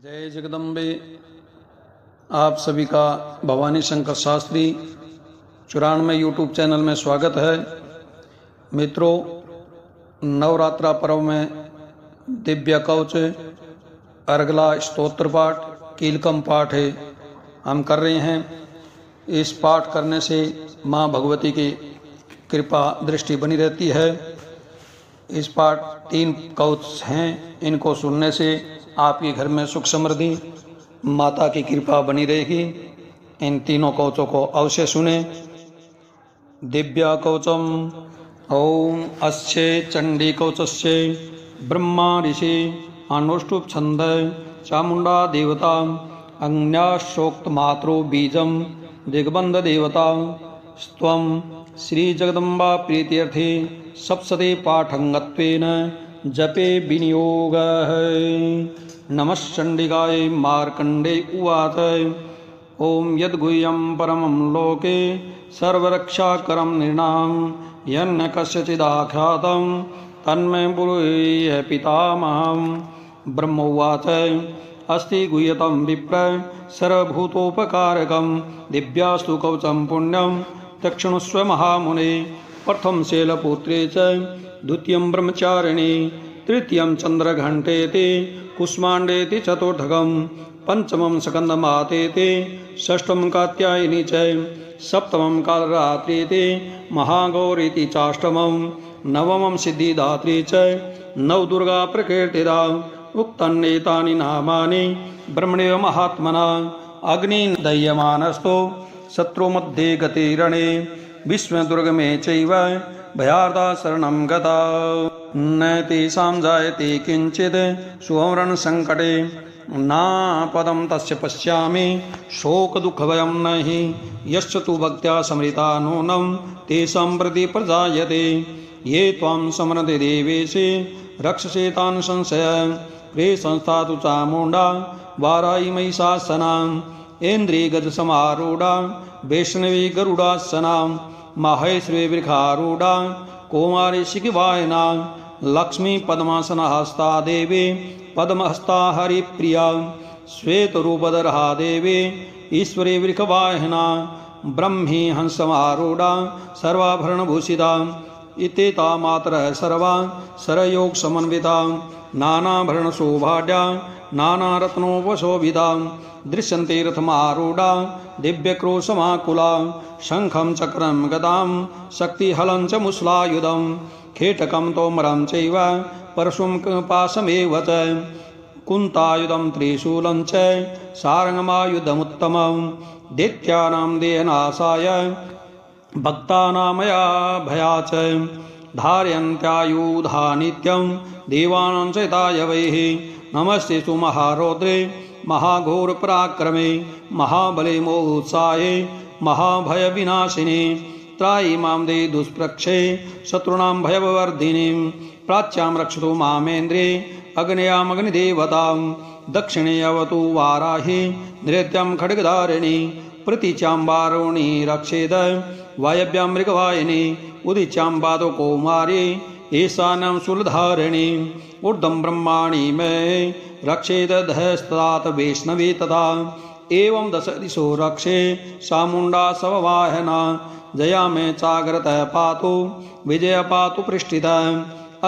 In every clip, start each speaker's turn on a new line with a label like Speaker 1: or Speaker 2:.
Speaker 1: जय जगदम्बे। आप सभी का भवानी शंकर शास्त्री 94 यूट्यूब चैनल में स्वागत है। मित्रों, नवरात्रा पर्व में दिव्य कवच, अर्गला स्तोत्र पाठ, कीलकम पाठ है हम कर रहे हैं। इस पाठ करने से माँ भगवती की कृपा दृष्टि बनी रहती है। इस पाठ 3 कवच हैं, इनको सुनने से आपके घर में सुख समृद्धि माता की कृपा बनी रहेगी। इन तीनों कवचों को अवश्य सुने। दिव्या कवचम ओम अस्य चंडी कवचस्य ब्रह्मा ऋषि अनुष्टुप छंद चामुंडा देवता अग्न्याशोक्त मात्रो बीजम दिग्बंध देवता स्वम श्री जगदम्बा प्रीत्यर्थे सप्तशते पाठंगत्वेन जपे विनियोग है। नमश्चंडिकाय मार्कंडे उवाच ओम यद्गुह्यं परमं लोके सर्वरक्षाकरं नृणां यन्न कस्यचिदाख्यातं तन्मे ब्रूहि पितामहं। ब्रह्म उवाच अस्ति गुह्यतं विप्र सर्वभूतोपकारकं दिव्यास्तु कवचं पुण्यं तक्षणुष्व महामुने। प्रथम शैलपुत्रे च द्वितीयं ब्रह्मचारिणे तृतीयं चंद्रघंटेति कुष्मांडेति चतुर्थकं पंचमं स्कंदमातेति षष्ठं कात्यायनी च सप्तमं कालरात्रिति महागौरीति चाष्टमं नवमं सिद्धिदात्री च नवदुर्गा प्रकीर्तिता। उक्तान्येतानि नामानि ब्रह्मण्य महात्मना अग्नि दह्यमानस्तो शत्रु मध्ये गतिरणे विश्वदुर्गमे चैव भयार्ता शरणं गता। न तेषां जायते किंचित् सुमरण संकटे नापदं तस्य पश्यामि शोक दुःख भयं नहि यश्च तु भक्त्या स्मृता नूनं तेषां प्रति प्रजायते। ये त्वां स्मरन्ति देवेशे रक्षसे तान् संशय प्रे संस्था तु चामुण्डा वाराही महिषासना इन्द्री गज समारूढ़ा वैष्णवी गरुड़ासना माहेश्वरी वृखारूढ़ा कौमारी शिखवायना लक्ष्मी पद्मासना हस्ता देवी पद्महस्ता हरिप्रिया श्वेतरूपधरा देवी ईश्वरी वृखवाहना ब्रह्मी हंसमारूढ़ा सर्वाभरणभूषिता इत्येता मातरः सर्वा सरयोग समन्विता नानाभरण शोभाढ्या नानारत्नोपशोभिता दृश्यन्ते रथमारूढ़ा दिव्यक्रोशमाकुला शंखं चक्रं गदां शक्तिहलं च मुसलायुधं खेटकं तोमरं चैव परशुं पाशमेव च कुन्तायुधं त्रिशूलं च सारङ्गमायुधमुत्तमं दैत्यानां देहनाशाय भक्तानामया भया च धारयन्त्यायुधा नित्यं देवानां च दायवैः। नमस्ते तु महारौद्रे महाघोर पराक्रमे महाबले मोहोत्साहे महाभय विनाशिने त्रायी मां दे दुष्प्रक्षे शत्रूणां भयवर्धिनी प्राच्यां रक्षतु मामेन्द्रे अग्नयाम् अग्निदेवतां दक्षिणे अवतु वाराहि नृत्यं खड्गधारिणी प्रतीच्यां वारुणी रक्षेद वायव्यां मृगवाहिनी उदीच्यां पादो कौमारी ईशान्यां शूलधारिणी ऊर्ध्वं ब्रह्माणि मे रक्षेद धस्तात वैष्णवी तथा एवं दश दिशो रक्षे चामुण्डा सववाहना जया में चाग्रत पातु विजय पातु पृष्ठिता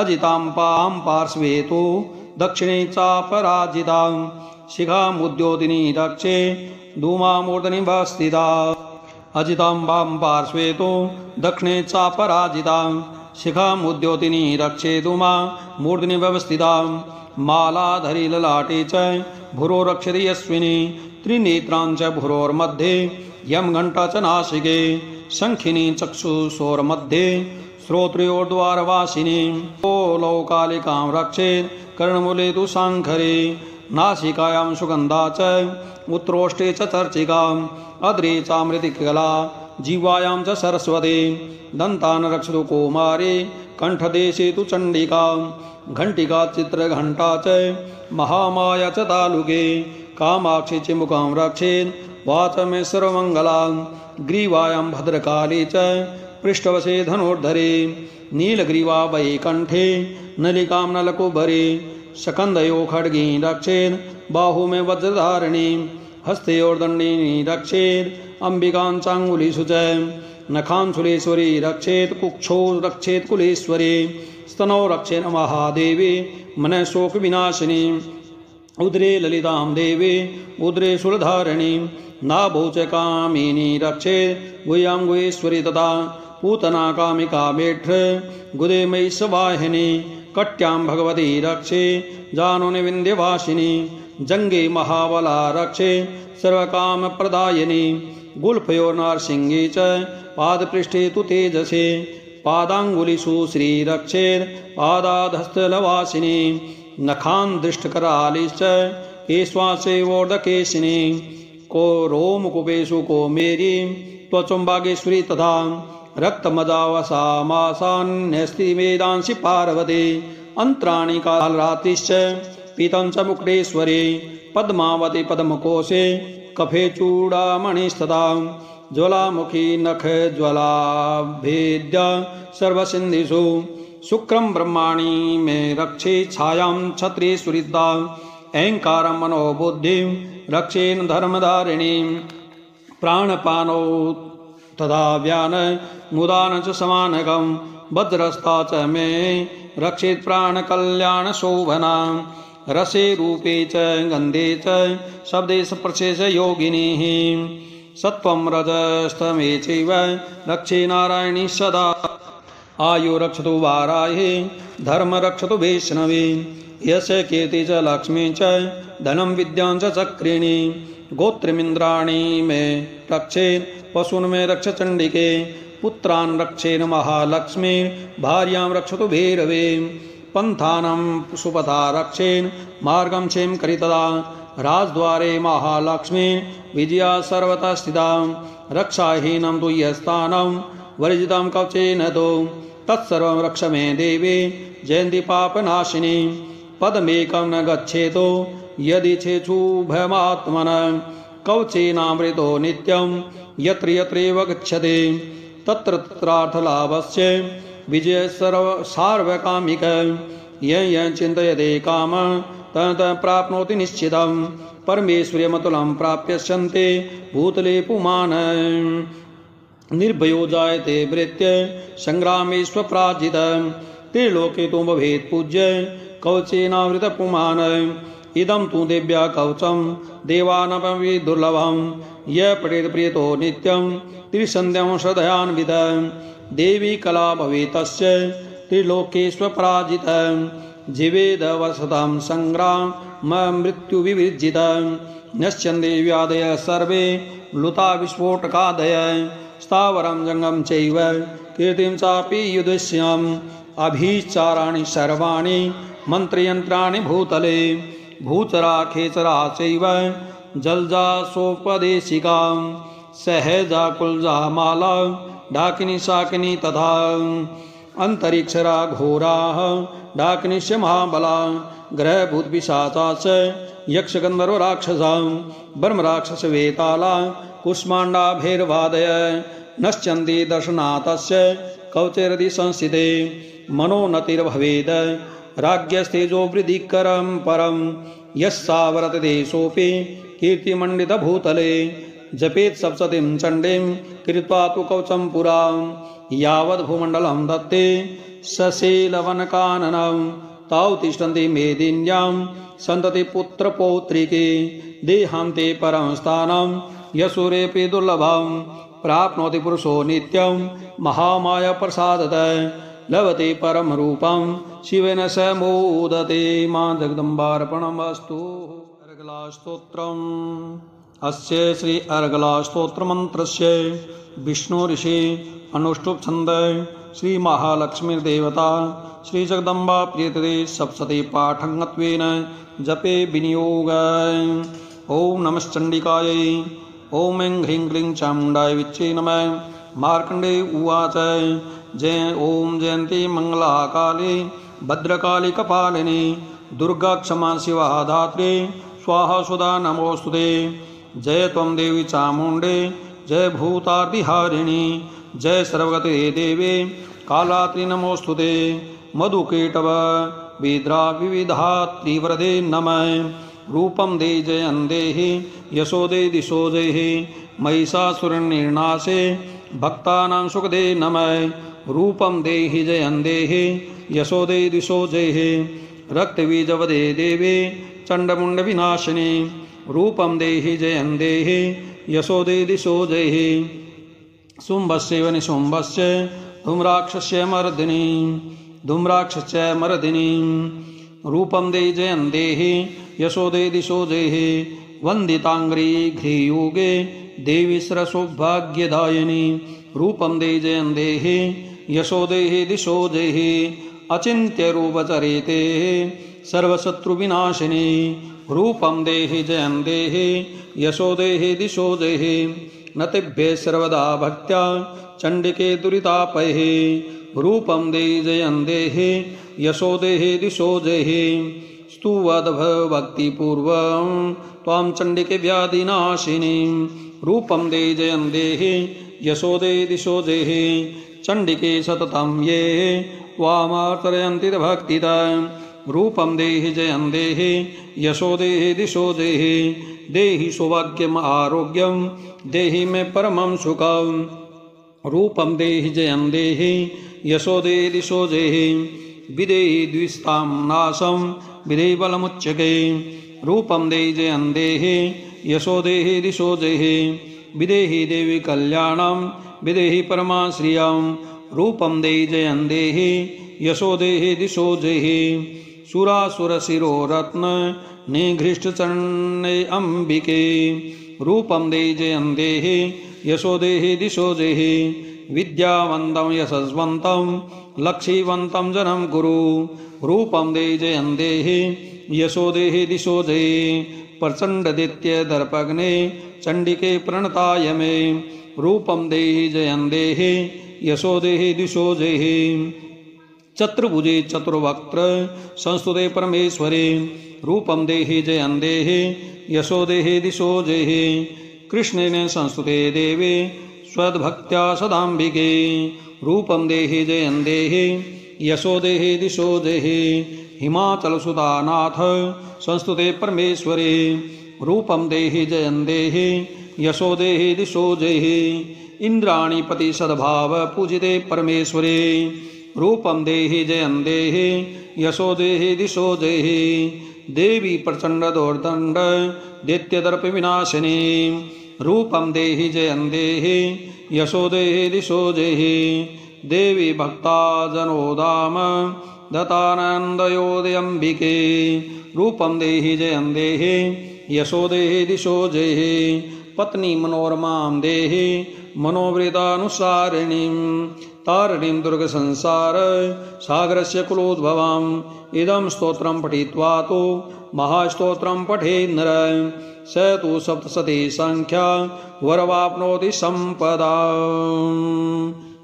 Speaker 1: अजितां पां पार्श्वे तु दक्षिणे चापराजिता शिखामुद्योतिनी रक्षे धूमामूर्धनि वस्थिता अजितां पां पार्श्वे तु दक्षिणे चापराजिता शिखामुद्योतिनी रक्षे धूमा मूर्धनि व्यवस्थिता मालाधरी ललाटे च भुरो रक्षति यस्विनी त्रिनेत्रां च भुरोर्मध्ये यम घंटा च नासिके शंखिनी चक्षुषोर्मध्ये श्रोत्रियोर्द्वारवासिनी ओ लौकालिकां रक्षेत् कर्णमूले तु शाङ्खरे नासिकायां सुगन्धा च उत्रोष्टे च चर्चिका अद्रे चामृतिकला जीवायां च सरस्वती दन्तान् रक्षतु कौमारी कंठदेशे तु चण्डिका घंटिका चित्रघंटा च महामाया च तालुके कामाक्षी च मुखं रक्षेत् वाचमे सर्वमङ्गला ग्रीवायां भद्रकाली च पृष्ठवशे धनुर्धरे नीलग्रीवा वैकण्ठे नलिकां नलकुबरे शकंदयो खड्गी रक्षेद बाहु में वज्रधारिणी हस्ते और दंडिनी रक्षेद अंबिकां चांगुलीषु च नखांशुलेश्वरी रक्षेत कुक्षौ रक्षेत कुलेश्वरी स्तनौ रक्षेन महादेवी मन शोक विनाशिनी उदरे ललितां देवी उदरे शूलधारिणी नाभौ च कामिनी रक्षेत गुह्यां गुहेश्वरी तथा पूतना कामिका मेढ्र गुदे महिषवाहिनी कट्यां भगवती रक्षे जानोनि विन्ध्यवासिनी जंगे महाबला रक्षे सर्वकाम प्रदायिनी गुल्फयो नारसिंही च पादपृष्ठे तु तेजसे पादांगुलिषु श्री रक्षेत् पादाधस्थलवासिनी नखान् दृष्टकरालिश्च केश्वासेवोर्धकेशिनी को रोमकुपेषु को मेरी त्वचं बागेश्वरी तथा रक्तमजावसामासान्यस्ति वेदांसि पार्वती अंतराणि कालरात्रिश्च पीतं च मुकुटेश्वरी पद्मावती पद्मकोशे कफे चूड़ामणिस्तथा ज्वलामुखी नख ज्वलाभेद्य सर्वसिन्धिषु शुक्रं ब्रह्माणि मे रक्षे छायां क्षत्रियेश्वरिता अहंकारं मनोबुद्धिं रक्षेन धर्मधारिणीं प्राणपानौ तथा व्यान मुदान च समानकं वज्रस्ता च मे रक्षेत् प्राणकल्याणशोभना रसे रूपे च गन्धे च शब्दे स्पर्शे च योगिनीः सत्वं रजस्तमे चैव रक्षे नारायणी सदा आयु रक्षतु वाराहे धर्म रक्षतु वैष्णवे यश कीर्ति च लक्ष्मी च धनं विद्यां च चक्रिणी गोत्रमिन्द्राणि मे रक्षेत् पशून् मे रक्ष चण्डिके पुत्रान् रक्षेन् महालक्ष्मी भार्यां रक्षतु भैरवे पंथानं सुपथा रक्षेन् मार्गं क्षेम करितदा राजद्वारे महालक्ष्मी विजया सर्वतः स्थिता रक्षाहीनं तु यस्थानं वर्जितं कवचेन तो तत्सर्वं रक्ष मे देवी जयन्ति पापनाशिनी पदमेकं न गच्छेतो यदि चेच्छुभमात्मनः कवचेनामृतो नित्यं यत्र यत्रैव गच्छते तत्र तत्रार्थलाभस्य विजय सार्वकामिकः यं चिन्तयते कामः तत् प्राप्नोति निश्चितं परमेश्वर्यमतुलं प्राप्यस्यन्ते भूतले पुमान् निर्भयो जायते भृत्य संग्रामेष्वपराजितः त्रिलोके तु भवेत् पूज्य कवचेनावृत पुमान् इदं तु देव्या कवचं देवानपि दुर्लभं य पठेत् प्रियतो नित्यं त्रिसन्ध्यं श्रद्धयान्वितः देवी कला भवेत् तस्य त्रिलोकेष्वपराजितः जीवेद वसतां संग्राम मृत्युविवर्जित नश्यन्ते व्याधयः सर्वे लुता विस्फोटकादयः स्थावरं जंगम चैव कीर्तिं चापि युधिष्यम् अभिचाराणि सर्वाणि मंत्रयंत्राणि भूतले भूचरा खेचरा चैव जलजासोपदेशिका सहजा कुलजा माला डाकिनी शाकिनी तथा अंतरिक्षरा घोराः डाकिनीश्च महाबला ग्रहभूत पिशाचा च यक्षगंधर्व राक्षसा ब्रह्मराक्षस वेताला कुष्मांडा भैरवादय नश्यन्ति दर्शनातस्य कवचेरदि संस्थिते मनोनतिर्भवेद राज्ञस्तेजो वृद्धिकरं परं यस्सावरत देशोऽपि कीर्तिमण्डितभूतले जपेत् सप्ततिं चण्डीं कृत्वा तु कवचं पुरा यावद्भूमण्डलं दत्ते सशीलवनकाननं ताव तिष्ठन्ति मेदिन्यां सन्तति पुत्रपौत्रिके देहान्ते परं स्थानं यशोरेऽपि दुर्लभं प्राप्नोति पुरुषो नित्यं महामाया प्रसादतः लभते परम रूपं शिवेन स मोदते मां जगदम्बार्पणमस्तु। अर्गलास्तोत्रम् अस्य श्री अर्गलास्तोत्र मंत्रस्य विष्णु ऋषि अनुष्टुप छंद श्री महालक्ष्मी देवता श्री जगदम्बा प्रियते सप्तति पाठंगत्वेन जपे विनियोग। ओम नमश्चंडिकायै ओम ऐं ह्रीं क्लीं चामुण्डाय विच्चे नमः। मार्कंडे उवाच जय ओम जयंती मंगला काले भद्रकाली कपालिनी दुर्गा क्षमा शिवा धात्रे स्वाहा सुधा नमोस्तुते। जय त्वं देवी चामुण्डे जय भूतार्तिहारिणी जय सर्वगते देवे कालात्रि नमोस्तुते। मधुकेटव वेद्रा विविधात्रिवरदे नमः। रूपं दे जयं देहि यशो दे दिशो देहि महिषासुरनिर्नाशे भक्तानां सुखदे नमः। रूपं देहि जयं देहि यशो दे दिशो देहि रक्तबीजवदे देवे चण्डमुण्डविनाशिनी। रूपं देहि जयं देहि यशो दे दिशो देहि शुम्भस्य निशुम्भस्य धूम्राक्षस्य मर्दिनी। रूपं दे जयं देहि यशो दे दिशो देहि वन्दिताङ्घ्रि घ्रियुगे देवी सरसौभाग्यदायिनी। रूपं दे जयं देहि यशो देहि दिशो देहि अचिन्त्यरूपचरिते सर्वशत्रुविनाशिनी। रूपं देहि जयं देहि यशो देहि दिशो देहि नतिभ्ये सर्वदा भक्त्या चण्डिके दुरितापहे। रूपं देहि जयं देहि यशो देहि दिशो देहि स्तुवद्भक्तिपूर्वं त्वां चण्डिके व्याधिनाशिनी। रूपं देहि जयं देहि यशो देहि दिशो देहि चण्डिके सततं ये त्वामार्चयन्ति भक्तिदा। रूपं देहि जयं देहि यशो देहि दिशो देहि देहि सौभाग्यम् आरोग्यं देहि मे परमं सुखं। रूपं देहि जयं देहि यशो देहि दिशो देहि विदेहि द्विस्तां नाशं विदेहि बलमुच्यते। रूपं देहि जयं देहि यशो देहि दिशो देहि विदेहि देवी कल्याणं विदेहि परमाश्रियं। रूपं देहि जयं देहि यशो देहि दिशो देहि सुरासुरशिरो रत्न निघृष्टचरणे अम्बिके। रूपं देहि जयं देहि यशो देहि दिशो देहि विद्यावन्तं यशस्वन्तं लक्षीवन्तं जनं कुरु। रूपं देहि जयं देहि यशो देहि दिशो देहि प्रचण्डदित्य दर्पग्ने चण्डिके प्रणताय मे। रूपं देहि जयं देहि यशो देहि दिशो देहि चतुर्भुजे चतुर्वक्त्र संस्तुते परमेश्वरे। रूपं देहि जयं देहि यशो देहि दिशो देहि कृष्णेन संस्तुते देवे स्वद्भक्त्या सदाम्बिके। रूपं देहि जयं देहि यशो देहि दिशो देहि हिमाचलसुतानाथ संस्तुते परमेश्वरे। रूपं देहि जयं देहि यशो देहि दिशो देहि इंद्राणीपति सद्भाव पूजिते परमेश्वरे। रूपं देहि जयं देहि यशो देहि दिशो देहि देवी प्रचंड दोर्दंड दैत्यदर्प विनाशिनी। रूपं देहि जयं देहि यशो देहि दिशो देहि देवी भक्ता जनोदाम दतानंदयोदयंबिके। रूपं देहि जयं देहि यशो देहि दिशो देहि पत्नी मनोरमां देहि मनोवृतानुसारिणीं तारिणीं दुर्ग संसार सागरस्य कुलोद्भवाम्। इदं स्तोत्रं पठित्वा तो महास्तोत्रं पठेत् नरः स तु सप्तशती संख्या वरवाप्नोति संपदा।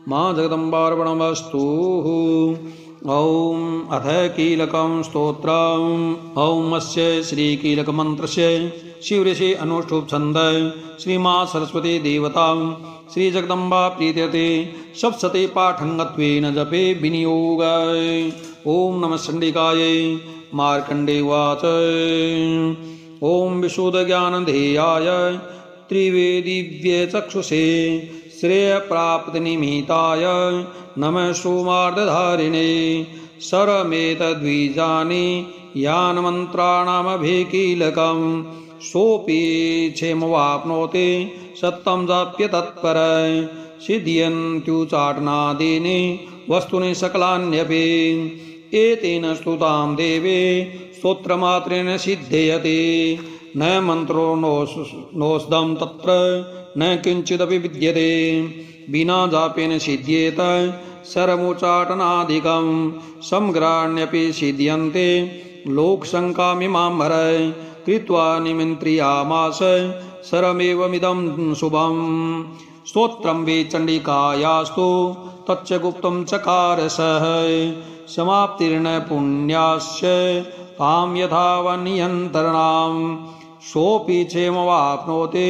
Speaker 1: मां जगदम्बार्पणमस्तु। ॐ अथ कीलकं स्तोत्रम्। ॐ अस्य श्रीकीलकमन्त्रस्य शिवऋषि अनुष्ठुप छंद श्रीमां सरस्वती देवता श्री जगदम्बा प्रीत्यते सप्तशती पाठंगत्वेन जपे विनियोगाय। ओम नमः चंडिकाय। मार्कंडे उवाच ओम विशुद्धज्ञानधेयाय त्रिवेदिव्ये चक्षुषे श्रेयप्राप्तिनिमित्ताय नमः सोमार्धधारिणे सरमेतद्विजानि यान्मन्त्राणामभिकीलकम् सोऽपि क्षेमवाप्नोति सत्तं जाप्य तत्पर सिद्ध्यन्त्युच्चाटनादीनि वस्तूनि सकलान्यपि एतेन स्तुतां देवे स्तोत्रमात्रेण सिद्ध्यते न मन्त्रो नोषधं तत्र न किञ्चिदपि विद्यते विना जापेन सिद्ध्येत सरमुच्चाटनादिकं समग्राण्यपि सिद्ध्यन्ते लोकशङ्कामिमां हरय कृत्वा निमन्त्रियामास सरमेवमिदं शुभम् स्तोत्रं वे चण्डिकायास्तु तच्च गुप्तं चकार सः समाप्तिर्न पुण्यास्य तां यथावनियन्तरणां सोऽपि क्षेमवाप्नोति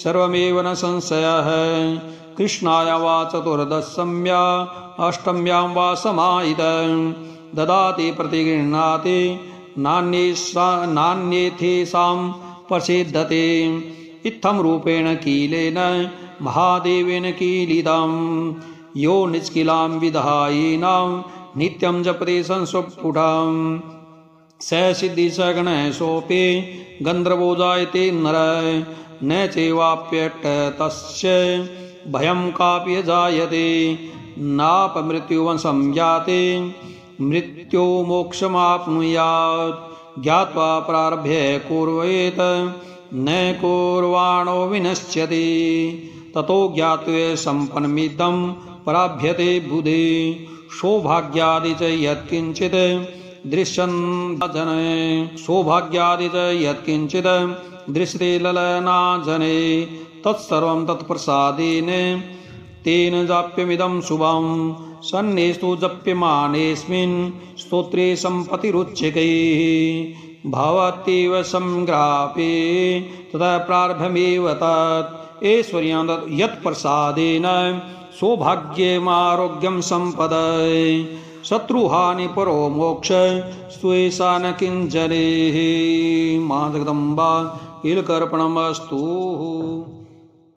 Speaker 1: सर्वमेव न संशयः कृष्णाय वा चतुर्दशम्या अष्टम्यां वा समाहितः ददाति प्रतिगृह्णाति नान्येथेषां प्रसिद्धते इत्थं रूपेण कीलेन महादेवेन कीलितं यो निष्किलां विधायिनां नित्यं जपति संस्वपुटां स सिद्धि स गणेशोऽपि गन्धर्वो जायते नरः न चैवाप्यट्टस्य भयं कापि जायते नापमृत्युवशं याते मृत्यो मोक्षमाप्नुयात् ज्ञात्वा प्रारभ्य कुर्वेत न कुर्वाणो विनश्यति ततो ज्ञात्वे सम्पन्नमिदं प्राप्यते बुधे सौभाग्यादि च यत्किञ्चित् दृश्यन्ते सौभाग्यादि च यत्किञ्चित् दृश्यते ललनाजने तत्सर्वं तत्प्रसादेन तेन जाप्यमिदं शुभं सन्नेस्तु जप्यमानेऽस्मिन् स्तोत्रे सम्पत्तिरुच्यते भवत्येव संग्रापे ततः प्रारब्धमेव तत् ऐश्वर्यं यत्प्रसादेन सौभाग्यमारोग्यं सम्पदये शत्रुहानि परो मोक्ष स्वेषा न किञ्जनेः। मां जगदम्बा कीलकर्पणमस्तु।